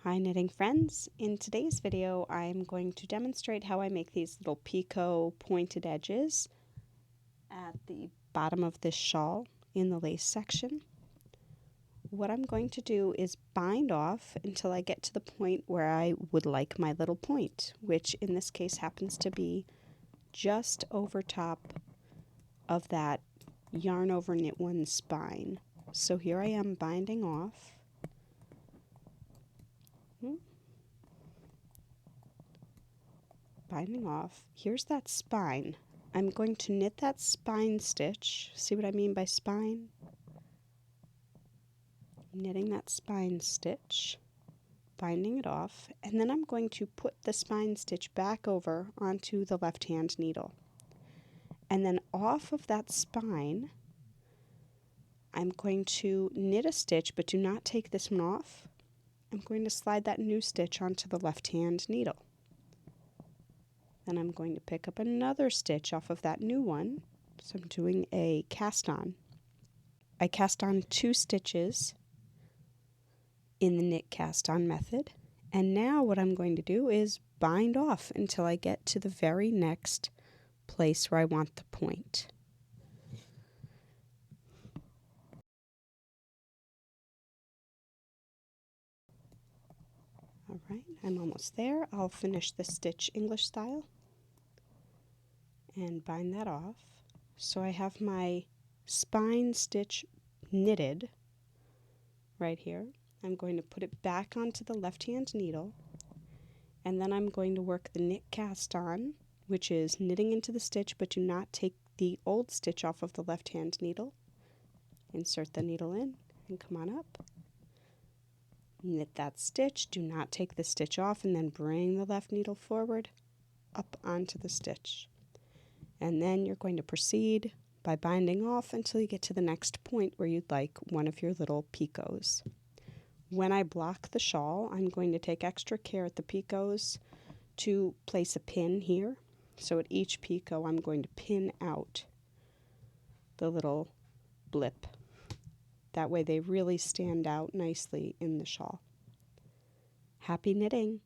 Hi knitting friends! In today's video I'm going to demonstrate how I make these little picot pointed edges at the bottom of this shawl in the lace section. What I'm going to do is bind off until I get to the point where I would like my little point, which in this case happens to be just over top of that yarn over knit one spine. So here I am binding off. Binding off. Here's that spine. I'm going to knit that spine stitch. See what I mean by spine? Knitting that spine stitch, binding it off, and then I'm going to put the spine stitch back over onto the left hand needle. And then off of that spine, I'm going to knit a stitch, but do not take this one off. I'm going to slide that new stitch onto the left hand needle. Then I'm going to pick up another stitch off of that new one. So I'm doing a cast on. I cast on 2 stitches in the knit cast on method. And now what I'm going to do is bind off until I get to the very next place where I want the point. All right, I'm almost there. I'll finish the stitch English style and bind that off. So I have my spine stitch knitted right here. I'm going to put it back onto the left hand needle, and then I'm going to work the knit cast on, which is knitting into the stitch, but do not take the old stitch off of the left hand needle. Insert the needle in and come on up. Knit that stitch, do not take the stitch off, and then bring the left needle forward up onto the stitch. And then you're going to proceed by binding off until you get to the next point where you'd like one of your little picots. When I block the shawl, I'm going to take extra care at the picots to place a pin here. So at each picot, I'm going to pin out the little blip. That way they really stand out nicely in the shawl. Happy knitting!